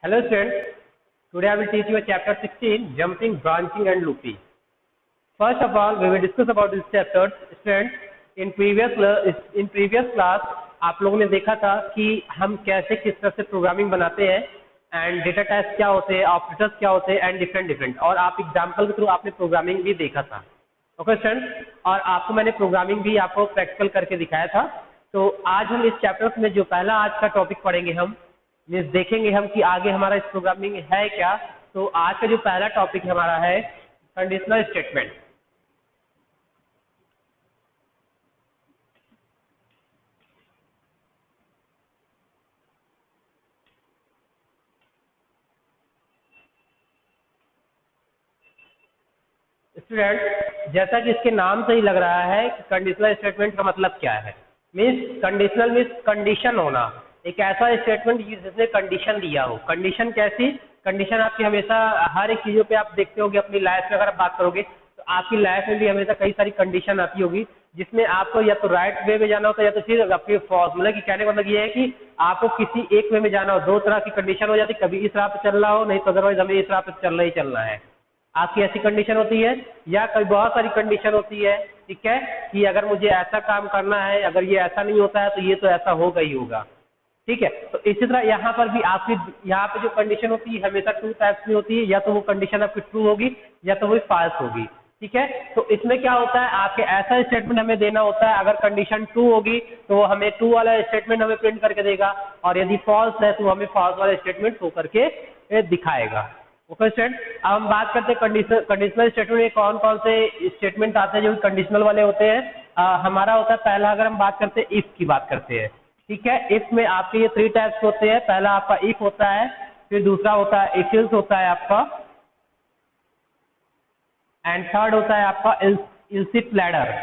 Hello students, today I will teach you a chapter 16, jumping, branching and looping. First of all, we will discuss about this chapter. Students, in previous class आप लोगों ने देखा था कि हम कैसे किस तरह से प्रोग्रामिंग बनाते हैं एंड डेटा टाइप्स क्या होते हैं, ऑपरेटर्स क्या होते हैं एंड डिफरेंट और आप एग्जाम्पल के थ्रू आपने प्रोग्रामिंग भी देखा था. ओके स्टूडेंट्स, और आपको मैंने प्रोग्रामिंग भी आपको प्रैक्टिकल करके दिखाया था. तो आज हम इस चैप्टर में जो पहला आज का टॉपिक पढ़ेंगे हम देखेंगे हम कि आगे हमारा इस प्रोग्रामिंग है क्या. तो आज का जो पहला टॉपिक हमारा है कंडीशनल स्टेटमेंट. स्टूडेंट, जैसा कि इसके नाम से ही लग रहा है कि कंडीशनल स्टेटमेंट का मतलब क्या है. मीन्स कंडीशनल मीन्स कंडीशन होना, एक ऐसा स्टेटमेंट जिसने कंडीशन दिया हो. कंडीशन कैसी कंडीशन? आपकी हमेशा हर एक चीज़ों पे आप देखते होगे अपनी लाइफ में. अगर आप बात करोगे तो आपकी लाइफ में भी हमेशा कई सारी कंडीशन आती होगी जिसमें आपको या तो राइट वे में जाना होता है या तो फिर आपके फॉल्स. मतलब कि कहने का मतलब ये है कि आपको किसी एक वे में जाना हो. दो तरह की कंडीशन हो जाती है, कभी इस राह पे चल रहा हो, नहीं तो अदरवाइज हमें इस राह पे चलना है. आपकी ऐसी कंडीशन होती है या कई बहुत सारी कंडीशन होती है. ठीक है, कि अगर मुझे ऐसा काम करना है, अगर ये ऐसा नहीं होता है तो ये तो ऐसा होगा ही होगा. ठीक है, तो इसी तरह यहाँ पर भी आपकी यहाँ पे जो कंडीशन होती है हमेशा टू टाइप्स में होती है. या तो वो कंडीशन आपकी ट्रू होगी या तो वो फॉल्स होगी. ठीक है, तो इसमें क्या होता है, आपके ऐसा स्टेटमेंट हमें देना होता है. अगर कंडीशन ट्रू होगी तो वो हमें ट्रू वाला स्टेटमेंट हमें प्रिंट करके देगा, और यदि फॉल्स है तो हमें फॉल्स वाला स्टेटमेंट शो करके दिखाएगा. ओके स्टूडेंट, अब हम बात करते हैं कंडीशनल स्टेटमेंट में कौन कौन से स्टेटमेंट आते हैं जो कंडीशनल वाले होते हैं. हमारा होता है पहला, अगर हम बात करते हैं इफ की बात करते हैं. ठीक है, इफ में आपके ये 3 टाइप्स होते हैं. पहला आपका इफ होता है, फिर दूसरा होता है इफ एल्स होता है आपका, एंड थर्ड होता है आपका else if ladder.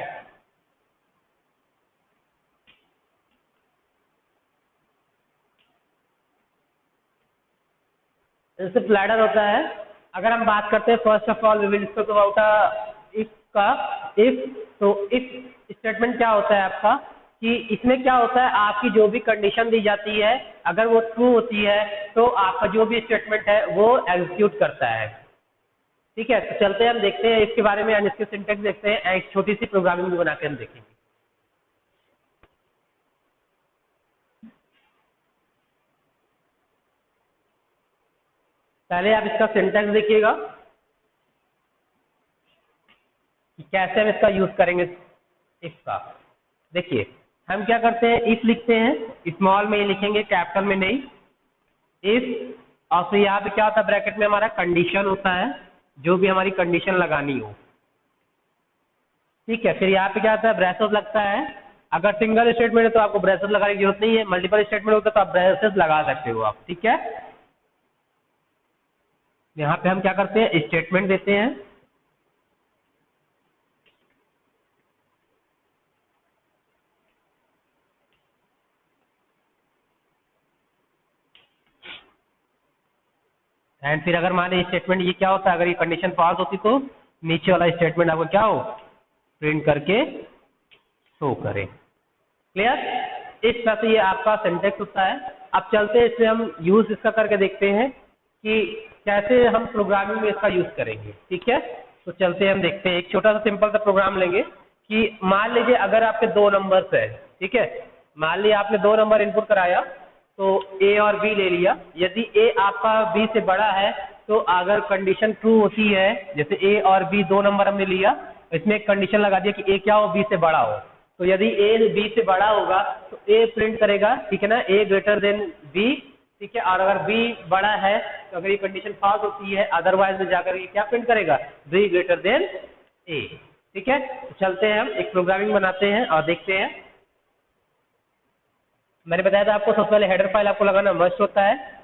Else if ladder होता है. अगर हम बात करते हैं first of all we will discuss about if का. इफ तो इफ स्टेटमेंट क्या होता है आपका, कि इसमें क्या होता है, आपकी जो भी कंडीशन दी जाती है अगर वो ट्रू होती है तो आपका जो भी स्टेटमेंट है वो एग्जीक्यूट करता है. ठीक है, तो चलते हैं हम देखते हैं इसके बारे में एंड इसके सिंटेक्स देखते हैं, एक छोटी सी प्रोग्रामिंग भी बना के हम देखेंगे. पहले आप इसका सिंटेक्स देखिएगा कि कैसे हम इसका यूज करेंगे इफ का. देखिए, हम क्या करते हैं, इफ लिखते हैं, स्मॉल में ही लिखेंगे, कैपिटल में नहीं. इफ, और फिर यहाँ पे क्या होता है, ब्रैकेट में हमारा कंडीशन होता है, जो भी हमारी कंडीशन लगानी हो. ठीक है, फिर यहाँ पे क्या होता है, ब्रेसेस लगता है. अगर सिंगल स्टेटमेंट है तो आपको ब्रेसेस लगाने की जरूरत नहीं है. मल्टीपल स्टेटमेंट होता है तो आप ब्रेसेस लगा सकते हो आप. ठीक है, यहाँ पे हम क्या करते हैं, स्टेटमेंट देते हैं. एंड फिर अगर मान लीजिए स्टेटमेंट ये क्या होता है, अगर ये कंडीशन फॉल्स होती तो नीचे वाला स्टेटमेंट आपको क्या हो, प्रिंट करके शो करें. क्लियर? इस तरह से ये आपका सिंटेक्स होता है. अब चलते हैं इसमें हम यूज इसका करके देखते हैं कि कैसे हम प्रोग्रामिंग में इसका यूज करेंगे. ठीक है, तो चलते हैं हम देखते हैं. एक छोटा सा सिंपल सा प्रोग्राम लेंगे कि मान लीजिए अगर आपके 2 नंबर्स है. ठीक है, मान लीजिए आपने 2 नंबर इनपुट कराया, तो ए और बी ले लिया. यदि ए आपका बी से बड़ा है तो अगर कंडीशन ट्रू होती है, जैसे ए और बी 2 नंबर हमने लिया, इसमें एक कंडीशन लगा दिया कि ए क्या हो, बी से बड़ा हो. तो यदि ए बी से बड़ा होगा तो ए प्रिंट करेगा. ठीक है ना, ए ग्रेटर देन बी. ठीक है, और अगर बी बड़ा है तो अगर ये कंडीशन फॉल्स होती है अदरवाइज में जाकर ये क्या प्रिंट करेगा, बी ग्रेटर देन ए. ठीक है, तो चलते हैं हम एक प्रोग्रामिंग बनाते हैं और देखते हैं. मैंने बताया था आपको सबसे पहले हेडर फाइल आपको लगाना मस्ट होता है.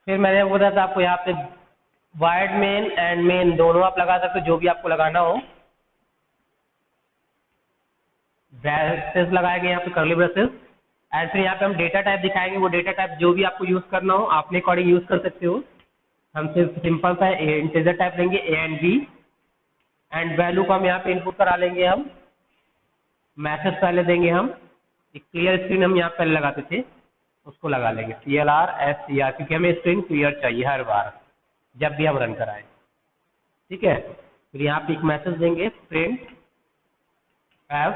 फिर मैंने बताया था आपको यहाँ पे वाइड मेन एंड मेन दोनों आप लगा सकते हो, जो भी आपको लगाना हो। ब्रेसेस लगाएंगे यहाँ पे, कर्ली ब्रेसेस। एंड फिर यहाँ पे हम डेटा टाइप दिखाएंगे, वो डेटा टाइप जो भी आपको यूज करना हो अपने अकॉर्डिंग यूज कर सकते हो। हम सिर्फ सिंपल सा इंटीजर टाइप लेंगे A and B, and value को हम यहाँ पे इनपुट करा लेंगे। हम मैसेज पहले देंगे, हम एक क्लियर स्क्रीन हम यहाँ पहले लगाते थे उसको लगा लेंगे, CLR क्योंकि हमें स्क्रीन क्लियर चाहिए हर बार जब भी हम रन कराएं। ठीक है, फिर यहाँ पे एक मैसेज देंगे, प्रिंट एफ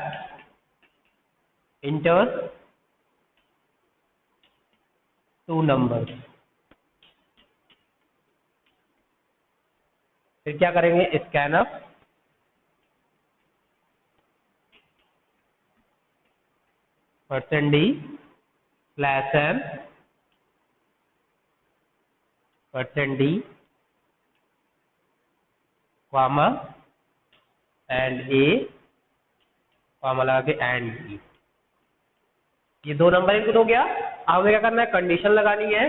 इंटर 2 नंबर। फिर क्या करेंगे, scanf %D/n %D comma and A comma लगा के एंड B। ये 2 नंबर इनपुट हो गया। अब हमें क्या करना है, कंडीशन लगानी है।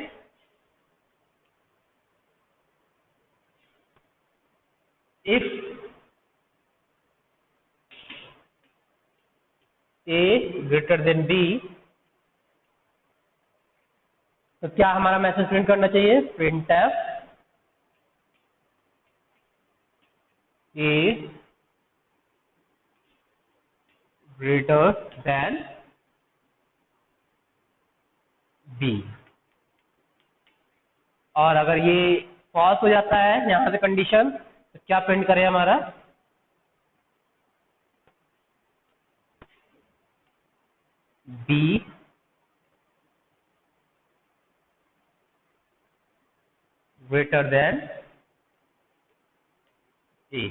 If A greater than B, तो क्या हमारा मैसेज प्रिंट करना चाहिए, print F A greater than B। और अगर ये फॉल्स हो जाता है यहाँ से कंडीशन, तो क्या प्रिंट करे हमारा, B greater than A,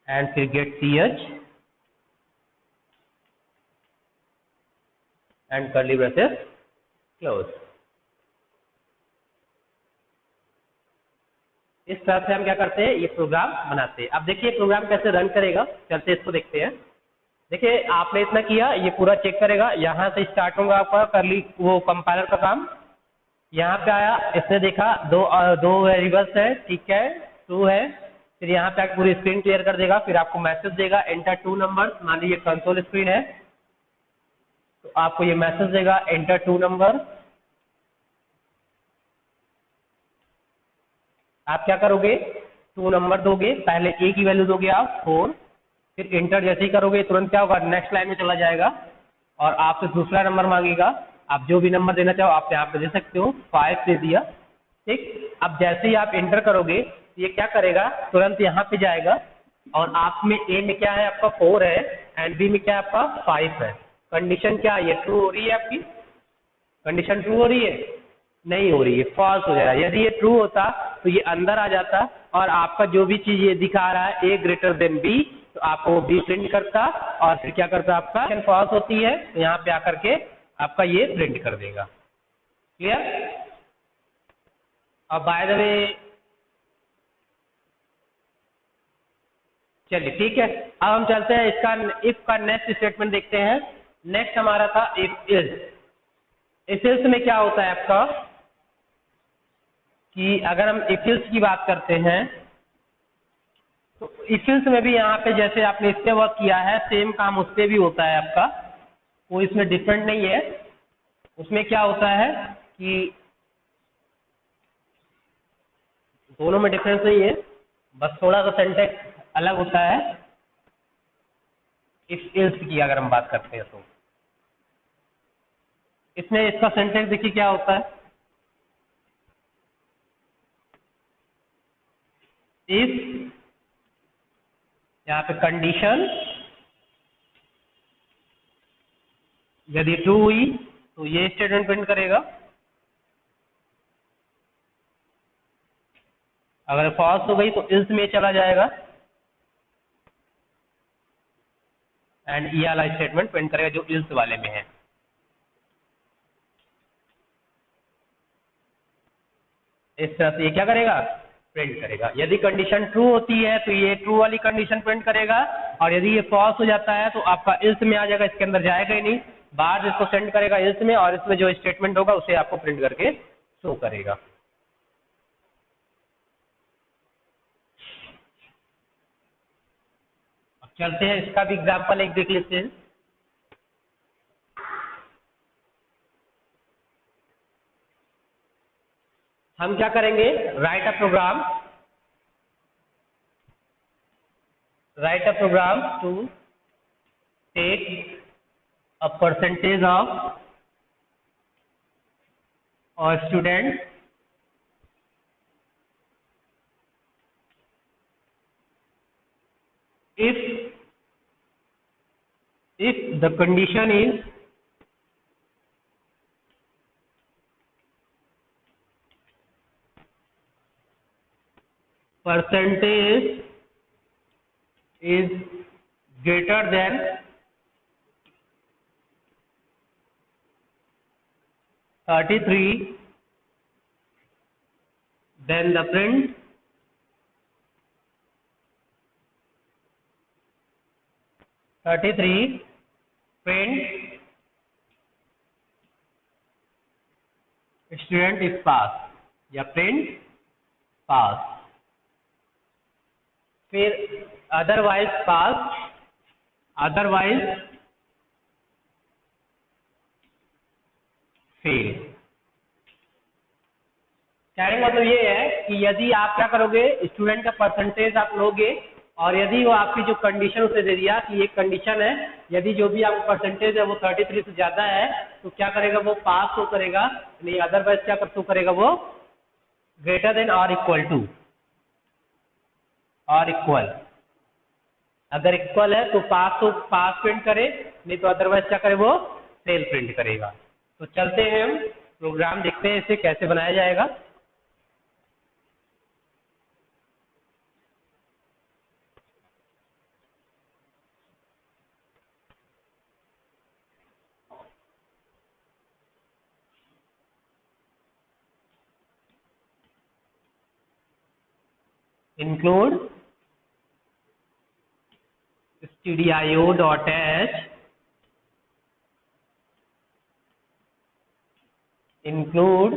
and फिर get CH and curly braces close. इस तरह से हम क्या करते हैं, ये प्रोग्राम बनाते हैं। अब देखिए प्रोग्राम कैसे रन करेगा, चलते इसको देखते हैं। देखिए आपने इतना किया, ये पूरा चेक करेगा, यहाँ से स्टार्ट होगा आपका कर्ली वो कंपाइलर का काम। यहाँ पे आया, इसने देखा दो वेरिएबल्स है, ठीक है, 2 है। फिर यहाँ पे पूरी स्क्रीन क्लियर कर देगा, फिर आपको मैसेज देगा एंटर 2 नंबर। मान लीजिए कंसोल स्क्रीन है तो आपको ये मैसेज देगा एंटर 2 नंबर। आप क्या करोगे, 2 नंबर दोगे, पहले A की वैल्यू दोगे आप 4, फिर इंटर जैसे ही करोगे तुरंत क्या होगा, नेक्स्ट लाइन में चला जाएगा और आपसे दूसरा नंबर मांगेगा। आप जो भी नंबर देना चाहो आप यहाँ पे दे सकते हो, 5 दे दिया। ठीक, अब जैसे ही आप इंटर करोगे ये क्या करेगा, तुरंत यहाँ पे जाएगा और आप में A में क्या है आपका 4 है एंड B में क्या है आपका 5 है। कंडीशन क्या है, ये ट्रू हो रही है, आपकी कंडीशन ट्रू हो रही है, नहीं हो रही है, फॉल्स हो जाएगा। यदि ये ट्रू होता तो ये अंदर आ जाता और आपका जो भी चीज ये दिखा रहा है A ग्रेटर देन B, तो आपको B प्रिंट करता और फिर क्या करता, आपका फॉल्स होती है तो यहाँ पे आकर के आपका ये प्रिंट कर देगा। क्लियर। अब बाय द वे चलिए ठीक है, अब हम चलते हैं इसका इफ का नेक्स्ट स्टेटमेंट देखते हैं। नेक्स्ट हमारा था इफ इल्स। इफ इल्स में क्या होता है आपका कि अगर हम इफ इल्स की बात करते हैं तो इफ इल्स में भी यहाँ पे जैसे आपने इससे वर्क किया है सेम काम उस पर भी होता है आपका, कोई इसमें डिफरेंट नहीं है। उसमें क्या होता है कि दोनों में डिफरेंस नहीं है, बस थोड़ा सा सिंटैक्स अलग होता है। इफ इल्स की अगर हम बात करते हैं तो इसमें इसका सिंटैक्स देखिए क्या होता है, इफ यहाँ पे कंडीशन यदि ट्रू हुई तो ये स्टेटमेंट प्रिंट करेगा, अगर फॉल्स हो गई तो इल्स में चला जाएगा एंड ये वाला स्टेटमेंट प्रिंट करेगा जो इल्स वाले में है। इस तरह से ये क्या करेगा, प्रिंट करेगा। यदि कंडीशन ट्रू होती है तो ये ट्रू वाली कंडीशन प्रिंट करेगा और यदि ये फॉल्स हो जाता है तो आपका इल्स में आ जाएगा, इसके अंदर जाएगा ही नहीं, बाहर इसको सेंड करेगा इल्स में और इसमें जो स्टेटमेंट होगा उसे आपको प्रिंट करके शो करेगा। चलते हैं, इसका भी एग्जाम्पल एक देख लेते हैं। हम क्या करेंगे, write a program to take a percentage of our student if the condition is percentage is greater than 33, then the print student is pass या print pass। फिर अदरवाइज फेल। कहने का मतलब ये है कि यदि आप क्या करोगे, स्टूडेंट का परसेंटेज आप लोगे और यदि वो आपकी जो कंडीशन उसे दे दिया कि एक कंडीशन है, यदि जो भी आपका परसेंटेज है वो 33 से ज्यादा है तो क्या करेगा, वो पास शो करेगा, नहीं अदरवाइज क्या शो करेगा, वो ग्रेटर देन और इक्वल टू और इक्वल। अगर इक्वल है तो पास प्रिंट करे, नहीं तो अदरवाइज क्या करे, वो फेल प्रिंट करेगा। तो चलते हैं हम प्रोग्राम देखते हैं इसे कैसे बनाया जाएगा। include stdio.h include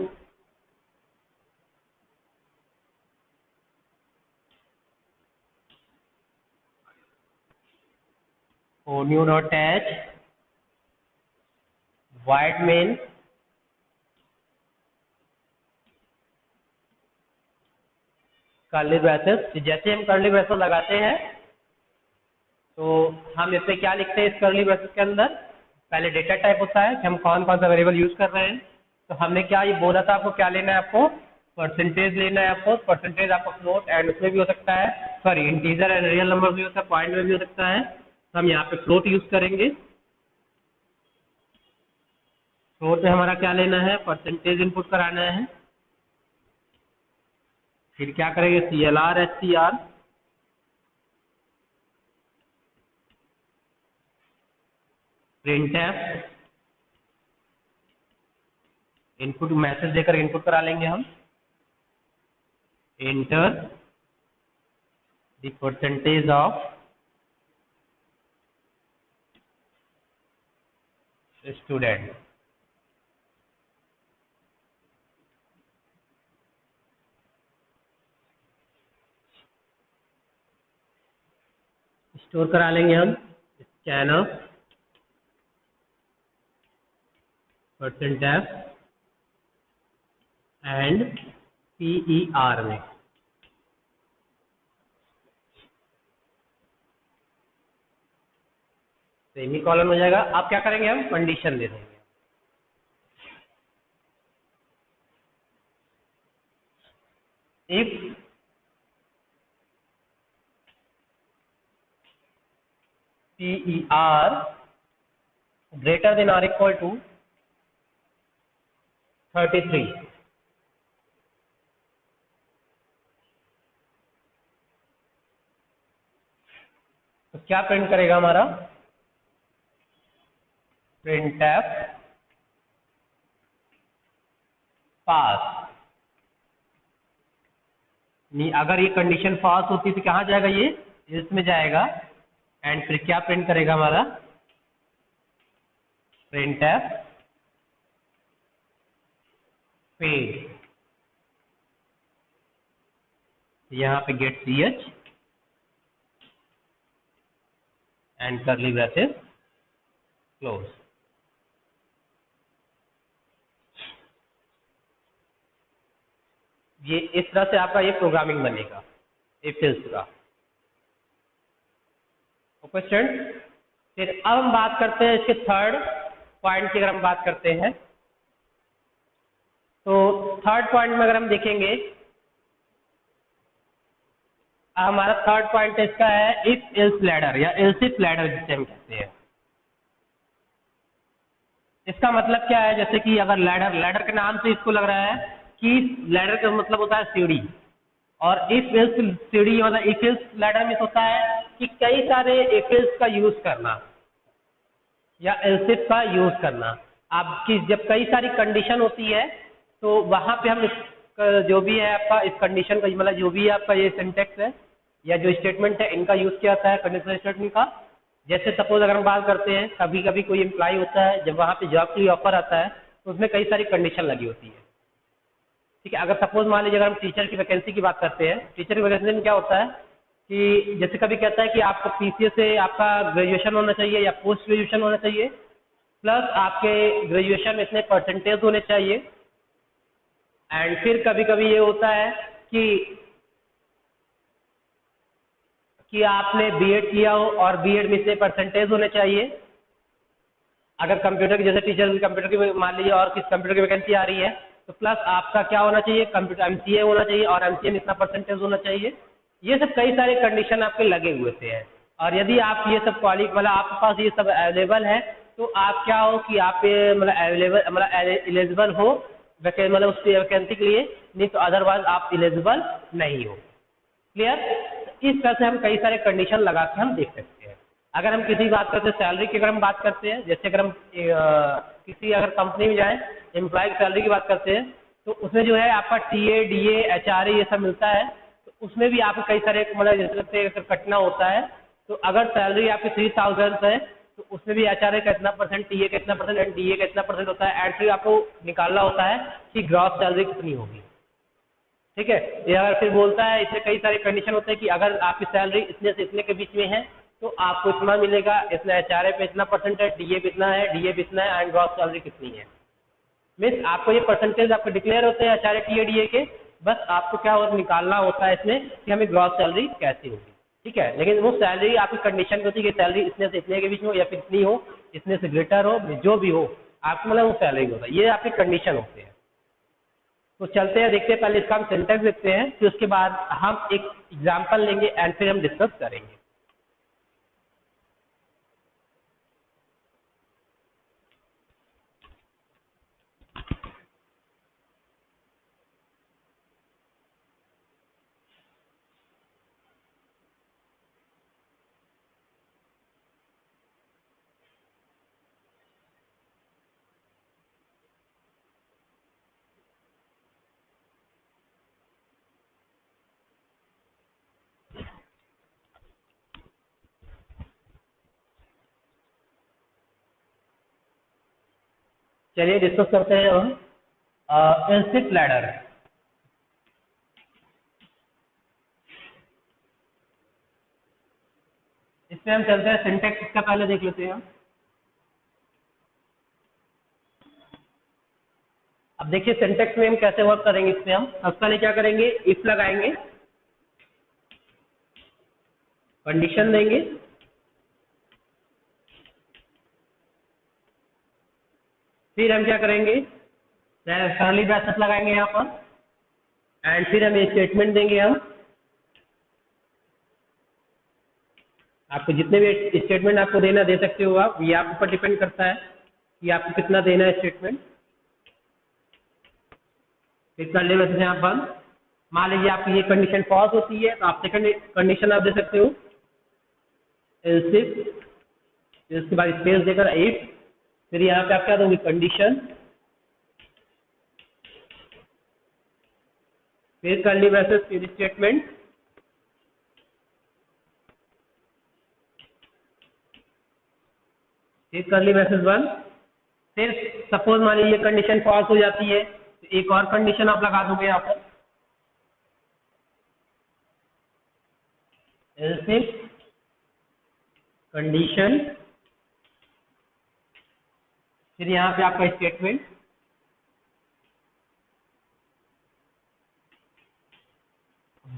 new.h void main curly bracket. जैसे हम कर्ली ब्रैकेट लगाते हैं तो हम इसमें क्या लिखते हैं, इस कर्ली ब्रैकेट के अंदर पहले डेटा टाइप होता है कि हम कौन कौन सा वेरिएबल यूज कर रहे हैं। तो हमने क्या ये बोला था आपको, क्या लेना है, आपको परसेंटेज लेना है। आपको परसेंटेज आपको फ्लोट एंड उसमें भी हो सकता है, sorry integer and real number भी हो सकता है, पॉइंट में भी हो सकता है। तो हम यहाँ पे फ्लोट यूज करेंगे। फ्लोट में हमारा क्या लेना है, परसेंटेज इनपुट कराना है। फिर क्या करेंगे, CLR STR printf input message देकर इनपुट करा लेंगे हम। Enter the percentage of student. Store करा लेंगे हम स्कैनर %f एंड PER में। सेमी कॉलन हो जाएगा। अब क्या करेंगे, हम कंडीशन दे देंगे। If PER greater than or equal to 33, तो क्या प्रिंट करेगा हमारा, printf पास। नहीं, अगर ये कंडीशन फॉल्स होती तो कहाँ जाएगा, ये इसमें जाएगा। एंड फिर क्या प्रिंट करेगा हमारा, printf फेल। यहाँ पे get ch and curly braces close. ये इस तरह से आपका ये प्रोग्रामिंग बनेगा इफ एल्स का। ओके स्टूडेंट, फिर अब हम बात करते हैं इसके थर्ड पॉइंट की। अगर हम बात करते हैं तो थर्ड पॉइंट में अगर हम देखेंगे, हमारा थर्ड पॉइंट इसका है इफ एल्स लैडर या एल्स इफ लैडर जिसे हम कहते हैं। इसका मतलब क्या है, जैसे कि अगर लैडर के नाम से इसको लग रहा है कि लैडर का मतलब होता है सीढ़ी, और इफ एल्स सीढ़ी मतलब इफ एल्स लैडर में होता है कि कई सारे इफ एल्स का यूज करना या एल्स इफ का यूज करना। आपकी जब कई सारी कंडीशन होती है तो वहां पे हम जो भी है आपका इस कंडीशन का मतलब जो भी आपका ये सिंटेक्स है या जो स्टेटमेंट है इनका यूज किया जाता है कंडीशनल स्टेटमेंट का। जैसे सपोज अगर हम बात करते हैं, कभी कभी कोई एम्प्लॉय होता है, जब वहाँ पे जॉब के लिए ऑफर आता है तो उसमें कई सारी कंडीशन लगी होती है। ठीक है, अगर सपोज मान लीजिए अगर हम टीचर की वैकेंसी की बात करते हैं, टीचर की वैकेंसी में क्या होता है कि जैसे कभी कहता है कि आपको पीसीए से आपका ग्रेजुएशन होना चाहिए या पोस्ट ग्रेजुएशन होना चाहिए, प्लस आपके ग्रेजुएशन में इतने परसेंटेज होने चाहिए। एंड फिर कभी कभी ये होता है कि आपने बीएड किया हो और बीएड में इतने परसेंटेज होने चाहिए। अगर कंप्यूटर की जैसे टीचर कंप्यूटर की मान लीजिए और किस कंप्यूटर की वैकेंसी आ रही है तो प्लस आपका क्या होना चाहिए, कंप्यूटर एमसीए होना चाहिए और एमसीए में इतना परसेंटेज होना चाहिए। ये सब कई सारे कंडीशन आपके लगे हुए थे हैं, और यदि आप ये सब मतलब आपके पास ये सब अवेलेबल है तो आप क्या हो कि आप मतलब अवेलेबल मतलब एलिजिबल हो मतलब उस वैकेंसी के लिए, नहीं तो अदरवाइज आप एलिजिबल नहीं हो। क्लियर? इस तरह से हम कई सारे कंडीशन लगा के हम देख सकते हैं। अगर हम किसी बात करते हैं सैलरी की, अगर हम बात करते हैं, जैसे अगर हम किसी अगर कंपनी में जाएं एम्प्लॉय की सैलरी की बात करते हैं तो उसमें जो है आपका टीए डीए एचआरए ये सब मिलता है। तो उसमें भी आपको कई सारे मतलब जैसे कटना होता है। तो अगर सैलरी आपकी 3000 है तो उसमें भी एचआरए का इतना परसेंट, टीए का इतना परसेंट एंड डीए का इतना परसेंट होता है। एंड फिर आपको निकालना होता है कि ग्रॉस सैलरी कितनी होगी। ठीक है, ये अगर फिर बोलता है, इसमें कई सारे कंडीशन होते हैं कि अगर आपकी सैलरी इतने से इतने के बीच में है तो आपको इतना मिलेगा, इतना एचआरए पे इतना परसेंट है, डीए पे इतना है, डीए पे इतना है एंड ग्रॉस सैलरी कितनी है। मीन्स आपको ये परसेंटेज आपको डिक्लेयर होते हैं एचआरए टीए डीए के, बस आपको क्या होता निकालना होता है इसमें कि हमें ग्रॉस सैलरी कैसी होगी। ठीक है, लेकिन वो सैलरी आपकी कंडीशन होती है कि सैलरी इतने से इतने के बीच में हो या फिर इतनी हो, इतने से ग्रेटर हो, जो भी हो आपको मतलब वो सैलरी होता है। ये आपकी कंडीशन होते हैं। तो चलते हैं, देखते हैं, पहले इसका हम सिंटेक्स देखते हैं, फिर उसके बाद हम एक एग्जांपल लेंगे एंड फिर हम डिस्कस करेंगे। चलिए डिस्कस करते हैं हम एल्स इफ लैडर। इसमें हम चलते हैं, सिंटेक्स इसका पहले देख लेते हैं हम। अब देखिए सिंटेक्स में हम कैसे वर्क करेंगे। इसमें हम सबसे पहले क्या करेंगे, इफ लगाएंगे, कंडीशन देंगे, फिर हम क्या करेंगे, कर्ली ब्रैकेट लगाएंगे यहाँ पर एंड फिर हम ये स्टेटमेंट देंगे। हम आपको जितने भी स्टेटमेंट आपको देना दे सकते हो आप, ये आप ऊपर डिपेंड करता है कि आपको कितना देना है स्टेटमेंट। फिर कर्ली ब्रैकेट यहाँ बंद। मान लीजिए आपकी ये कंडीशन फॉल्स होती है तो आप सेकंड कंडीशन आप दे सकते हो एल्स इफ, फिर उसके बाद स्पेस देकर इफ, फिर यहाँ पे आप क्या दोगे कंडीशन, फिर कर्ली ब्रैकेट, फिर स्टेटमेंट, फिर कर्ली ब्रैकेट बंद। फिर सपोज मान लीजिए कंडीशन फॉल्स हो जाती है तो एक और कंडीशन आप लगा दोगे यहाँ पर एल्स इफ कंडीशन, फिर यहाँ पे आपका स्टेटमेंट,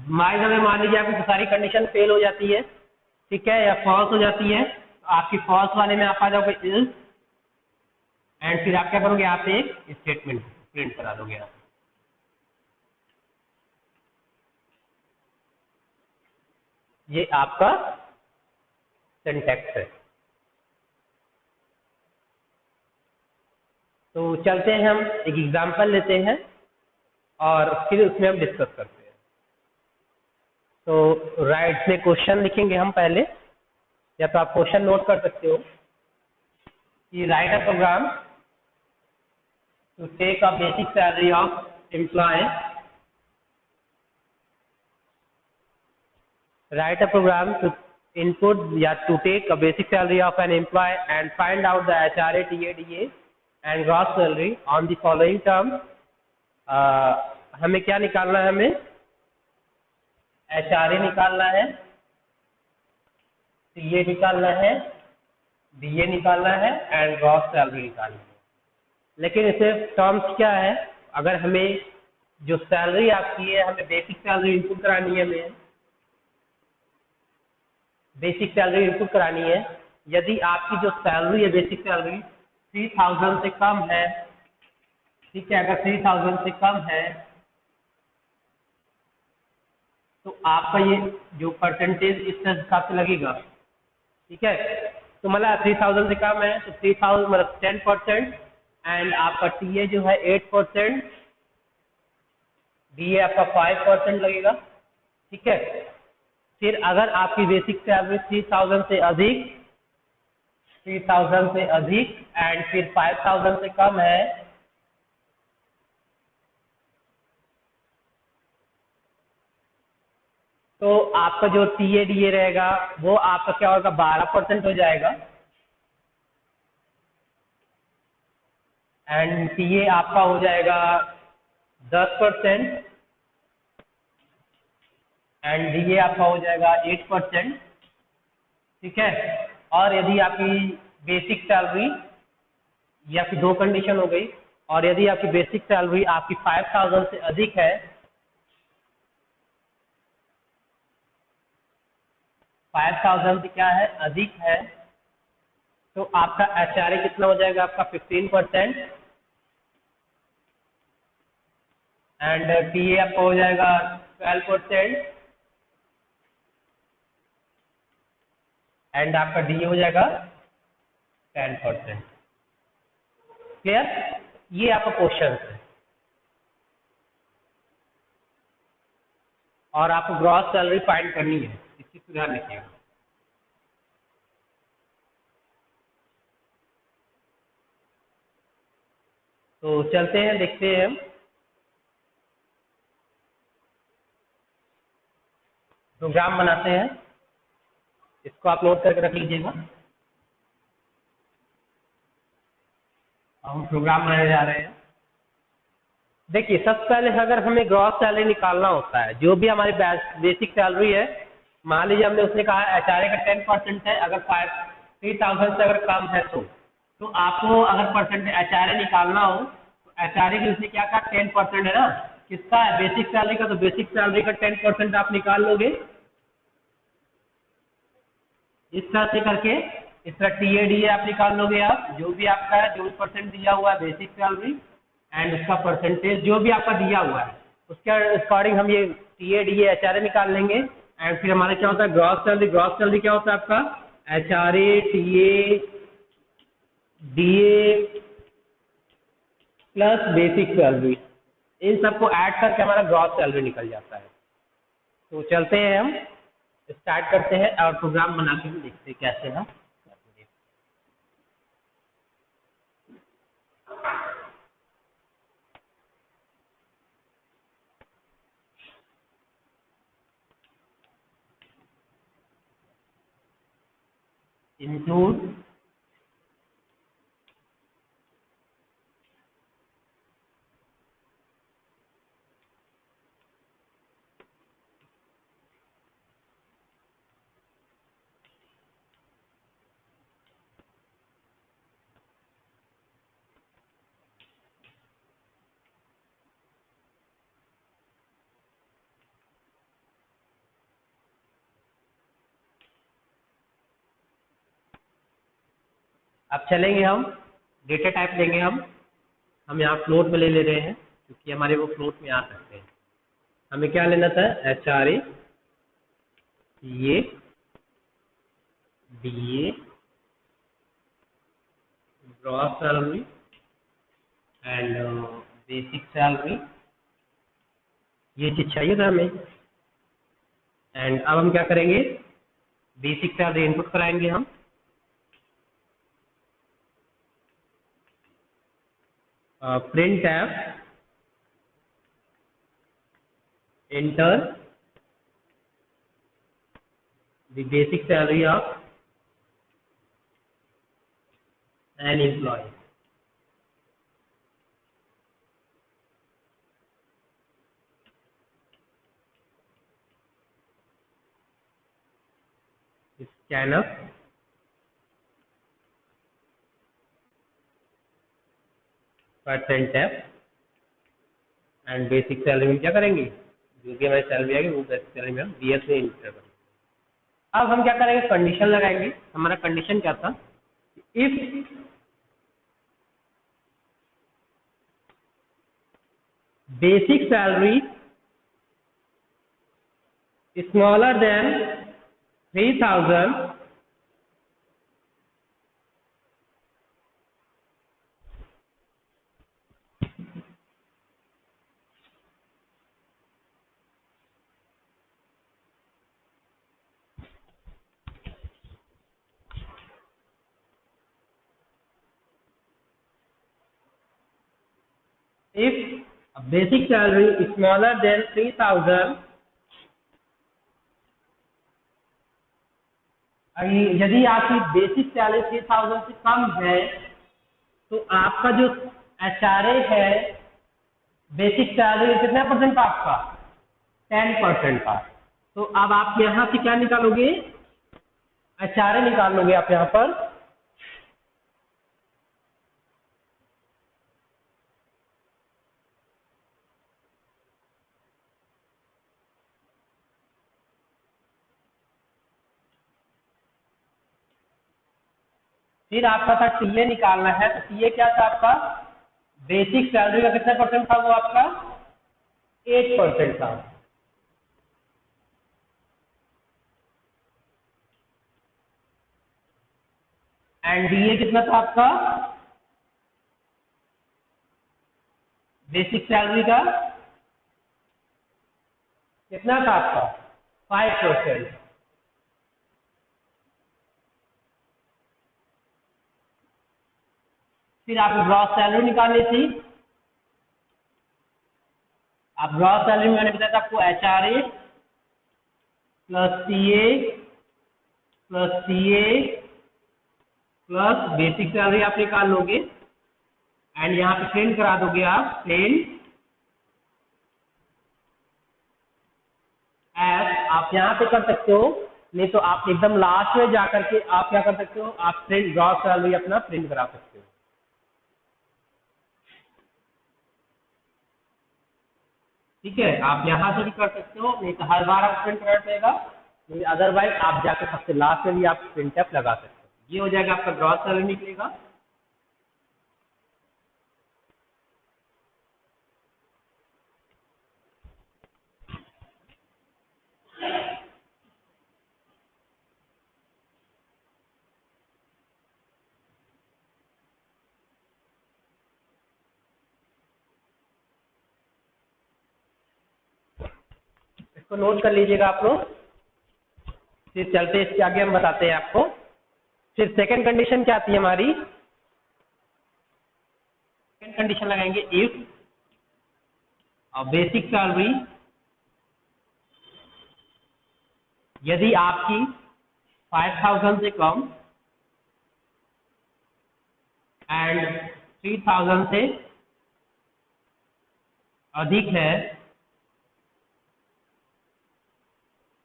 मान लीजिए आपकी सारी कंडीशन फेल हो जाती है, ठीक है, या फॉल्स हो जाती है, तो आपकी फॉल्स वाले में आप आ जाओगे इल्स, एंड फिर आप क्या करोगे, यहाँ पे एक स्टेटमेंट प्रिंट करा दोगे आप। ये आपका सिंटैक्स है। तो चलते हैं, हम एक एग्जांपल लेते हैं और फिर उसमें हम डिस्कस करते हैं। तो राइट में क्वेश्चन लिखेंगे हम पहले, या तो आप क्वेश्चन नोट कर सकते हो कि write a program to take a basic salary of employ, write a program to input to take a basic salary of an employee and find out the HRA, TADA and gross salary on the following terms। हमें क्या निकालना है, हमें HRA निकालना है, TA निकालना है, DA निकालना है एंड ग्रॉस सैलरी निकालनी है। लेकिन इसे टर्म्स क्या है, अगर हमें जो सैलरी आपकी है, हमें बेसिक सैलरी इनपुट करानी है, हमें बेसिक सैलरी इनपुट करानी है। यदि आपकी जो सैलरी है, बेसिक सैलरी 3000 से कम है, ठीक है, अगर 3000 से कम है तो आपका ये जो परसेंटेज इस हिसाब से लगेगा, ठीक है। तो मतलब 3000 से कम है तो 3000 मतलब 10%, एंड आपका टीए जो है 8%, डीए आपका 5% लगेगा, ठीक है। फिर अगर आपकी बेसिक सैलरी 3000 से अधिक, 3000 से अधिक एंड फिर 5000 से कम है, तो आपका जो टीएडीए रहेगा वो आपका क्या होगा, 12% हो जाएगा, एंड टीए आपका हो जाएगा 10%, एंड डीए आपका हो जाएगा 8%, ठीक है। और यदि आपकी बेसिक सैलरी, ये आपकी दो कंडीशन हो गई, और यदि आपकी बेसिक सैलरी आपकी 5000 से अधिक है, 5000 से क्या है, अधिक है, तो आपका एचआरए कितना हो जाएगा, आपका 15%, एंड टीए आपका हो जाएगा 12%, एंड आपका डीए हो जाएगा 10%। क्लियर? ये आपका क्वेश्चन है, और आपको ग्रॉस सैलरी फाइंड करनी है, इस चीज को ध्यान रखिएगा। तो चलते हैं, देखते हैं, हम प्रोग्राम बनाते हैं, इसको आप नोट करके रख लीजिएगा। हम प्रोग्राम बनाने जा रहे हैं। देखिए, सबसे पहले अगर हमें ग्रॉस सैलरी निकालना होता है, जो भी हमारी बेसिक सैलरी है, मान लीजिए हमने उसने कहा एचआरए का 10% है, अगर 3000 से अगर कम है तो आपको अगर परसेंट एचआरए निकालना हो तो एचआरए के उसने क्या कहा, 10% है ना, किसका है, बेसिक सैलरी का, तो बेसिक सैलरी का 10% आप निकाल लोगे इस तरह से करके। इस तरह टीएडीए आप निकाल लोगे, आप जो भी आपका है, जो भी परसेंट दिया हुआ है बेसिक सैलरी एंड उसका परसेंटेज जो भी आपका दिया हुआ है, उसके अकॉर्डिंग हम ये टीएडीए एचआरए निकाल लेंगे। एंड फिर हमारा क्या होता है, ग्रॉस सैलरी। ग्रॉस सैलरी क्या होता है आपका, HRA, TA, DA plus basic salary, इन सबको ऐड करके हमारा ग्रॉस सैलरी निकल जाता है। तो चलते हैं, हम स्टार्ट करते हैं और प्रोग्राम बना के देखते हैं कैसे हम। इंक्लूड अब चलेंगे हम डेटा टाइप लेंगे हम यहाँ फ्लोट में ले रहे हैं क्योंकि हमारे वो फ्लोट में आ सकते हैं। हमें क्या लेना था, HRA, CA, DA, gross salary and basic salary, ये चीज चाहिए था हमें। एंड अब हम क्या करेंगे, बेसिक सैलरी इनपुट कराएंगे हम, print F enter the basic salary of an employee. Scanf %f and basic salary में क्या करेंगे, जो भी हमारी सैलरी आएगी वो बेसिक सैलरी में हम BS में इंटर करेंगे। अब हम क्या करेंगे, कंडीशन लगाएंगे। हमारा कंडीशन क्या था, if basic salary smaller than 3000 if basic salary is smaller than 3000, यदि आपकी बेसिक सैलरी 3000 से कम है तो आपका जो HRA है बेसिक सैलरी कितना परसेंट का, आपका 10% का। तो अब आप यहाँ से क्या निकालोगे, HRA निकाल लोगे आप यहाँ पर। फिर आपका था टीए निकालना है, तो टीए क्या था आपका, बेसिक सैलरी का कितना परसेंट था, वो आपका 8% था। एंड डीए कितना था आपका, बेसिक सैलरी का कितना था आपका 5%। फिर आपको ग्रॉस सैलरी निकालनी थी। आप ग्रॉस सैलरी में मैंने बताया था आपको HRA plus CA plus basic salary आप निकाल लोगे एंड यहाँ पे प्रिंट करा दोगे आप, प्रिंट एफ। आप यहाँ पे कर सकते हो, नहीं तो आप एकदम लास्ट में जाकर के आप क्या कर सकते हो, आप प्रिंट ग्रॉस सैलरी अपना प्रिंट करा सकते हो। ठीक है, आप यहाँ से भी कर सकते हो, नहीं तो हर बार आप प्रिंट करना पड़ेगा, नहीं अदरवाइज आप जाकर सबसे लास्ट में भी आप प्रिंट एफ लगा सकते हो। ये हो जाएगा आपका ग्रॉस सैलरी निकलेगा। इसको नोट कर लीजिएगा आप लोग, फिर चलते इसके आगे हम बताते हैं आपको। फिर सेकंड कंडीशन क्या आती है हमारी, सेकंड कंडीशन लगाएंगे, इफ बेसिक सैलरी, यदि आपकी 5000 से कम एंड 3000 से अधिक है,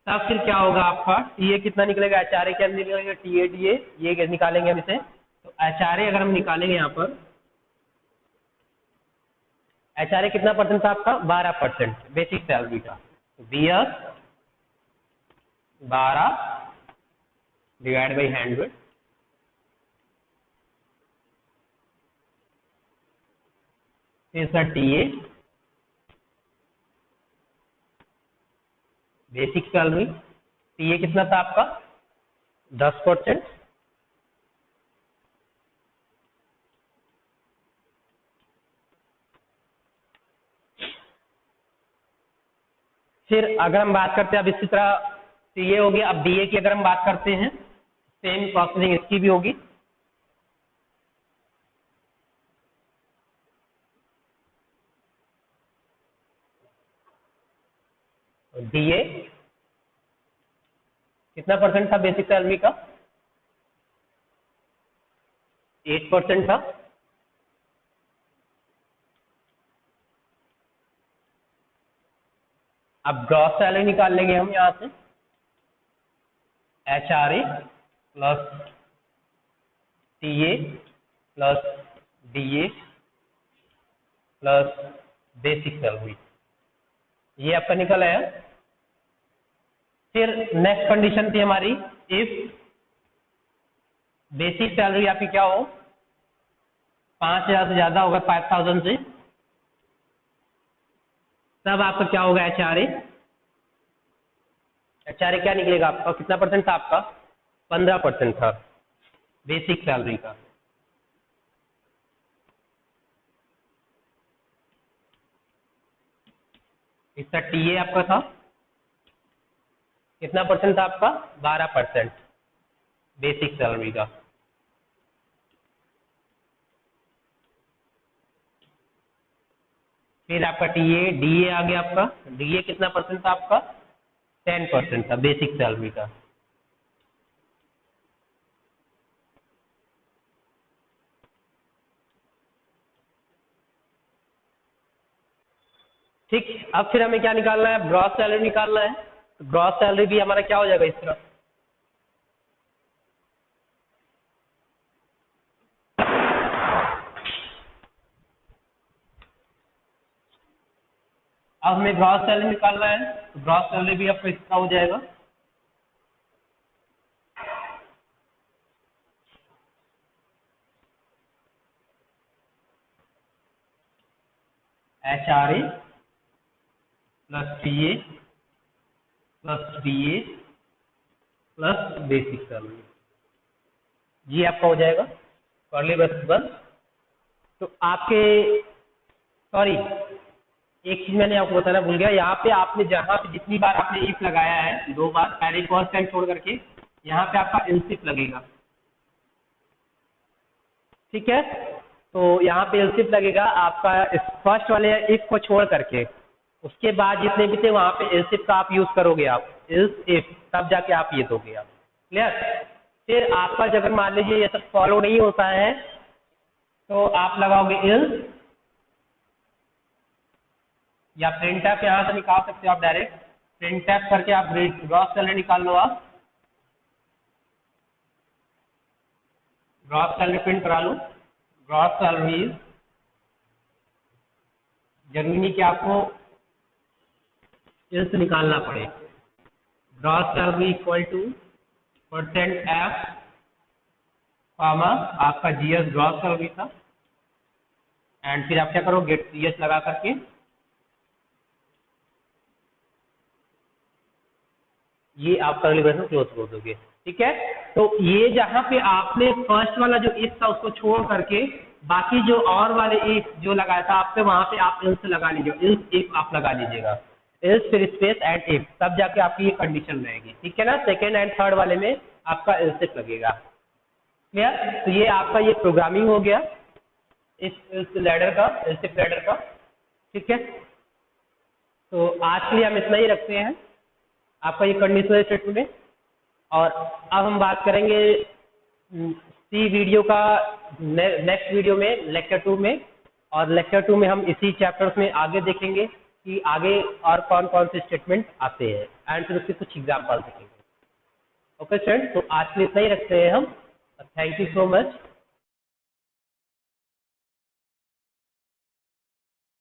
तब फिर क्या होगा आपका, टीए कितना निकलेगा, HRA क्या निकलेगा, टीए डीए ये निकालेंगे हम इसे। तो HRA अगर हम निकालेंगे यहाँ पर, HRA कितना परसेंट था आपका, 12% बेसिक सैलरी का। BS 12 डिवाइड बाई 100 फिर sir TA, basic salary, TA कितना था आपका 10%, फिर अगर हम बात करते हैं अब इसी तरह टीए हो गया, अब डीए की अगर हम बात करते हैं सेम प्रोसेसिंग इसकी भी होगी। डीए कितना परसेंट था बेसिक सैलरी का 8% था। अब ग्रॉस सैलरी निकाल लेंगे हम यहां से, HRA plus TA plus DA plus basic salary, ये आपका निकल आया। फिर नेक्स्ट कंडीशन थी हमारी, इफ बेसिक सैलरी आपकी क्या हो 5,000 से ज्यादा होगा 5,000 से, तब आपका क्या होगा HRA। HRA क्या निकलेगा आपका, कितना परसेंट था आपका 15% था बेसिक सैलरी का। इसका टीए आपका था कितना परसेंट था आपका 12% बेसिक सैलरी का। फिर आपका टीए डीए आ गया, आपका डीए कितना परसेंट था आपका 10% था बेसिक सैलरी का। ठीक, अब फिर हमें क्या निकालना है, ग्रॉस सैलरी निकालना है। तो ग्रॉस सैलरी भी हमारा क्या हो जाएगा इस तरह, अब हमें ग्रॉस सैलरी निकालना है, तो ग्रॉस सैलरी भी आपका इसका हो जाएगा HRA plus TA plus DA plus basic salary, ये आपका हो जाएगा कर्ली ब्रैकेट बंद। तो आपके सॉरी एक चीज मैंने आपको बताना भूल गया, यहाँ पे आपने जहाँ पे जितनी बार आपने इफ लगाया है 2 बार पहले फर्स्ट टाइम छोड़ करके, यहाँ पे आपका एलसिफ लगेगा। ठीक है, तो यहाँ पे एलसिफ लगेगा आपका फर्स्ट वाले इफ को छोड़ करके, उसके बाद जितने भी थे वहां पे एलसिफ का आप यूज करोगे, आप इल्स इफ तब जाके आप ये दोगे आप। क्लियर। फिर आपका अगर मान लीजिए ये सब फॉलो नहीं होता है तो आप लगाओगे इल्स, या प्रिंट टैप यहाँ से निकाल सकते हो आप, डायरेक्ट प्रिंट टैप करके आप ग्रॉस सैलरी निकाल लो, आप ग्रॉस सैलरी प्रिंट करा लो। ग्रॉस सैलरी जरूरी नहीं कि आपको इल्स निकालना पड़े। Gross salary equal to %F comma आपका जीएस ग्रॉस सैलरी था, एंड फिर आप क्या करो गेट सीएस लगा करके ये आप कर्ली ब्रैकेट क्लोज कर दोगे। ठीक है, तो ये जहां पे आपने फर्स्ट वाला जो इफ था उसको छोड़ करके बाकी जो और वाले इफ जो लगाया था आपसे वहां पे आप इल्स लगा लीजिए, इल्स इफ आप लगा लीजिएगा, इल्स फिर स्पेस एंड इफ, तब जाके आपकी ये कंडीशन रहेगी। ठीक है ना, सेकेंड एंड थर्ड वाले में आपका इल्स इफ लगेगा। क्लियर। तो ये आपका ये प्रोग्रामिंग हो गया इस लैडर का, इल्स इफ लैडर का। ठीक है, तो आज के लिए हम इतना ही रखते हैं आपका ये कंडीशनल स्टेटमेंट। और अब हम बात करेंगे सी वीडियो का नेक्स्ट वीडियो में लेक्चर 2 में, और लेक्चर 2 में हम इसी चैप्टर्स में आगे देखेंगे कि आगे और कौन कौन से स्टेटमेंट आते हैं, एंड फिर उसके कुछ एग्जाम्पल देखेंगे। ओके फ्रेंड्स, तो आज के लिए इतना ही रखते हैं हम। Thank you so much.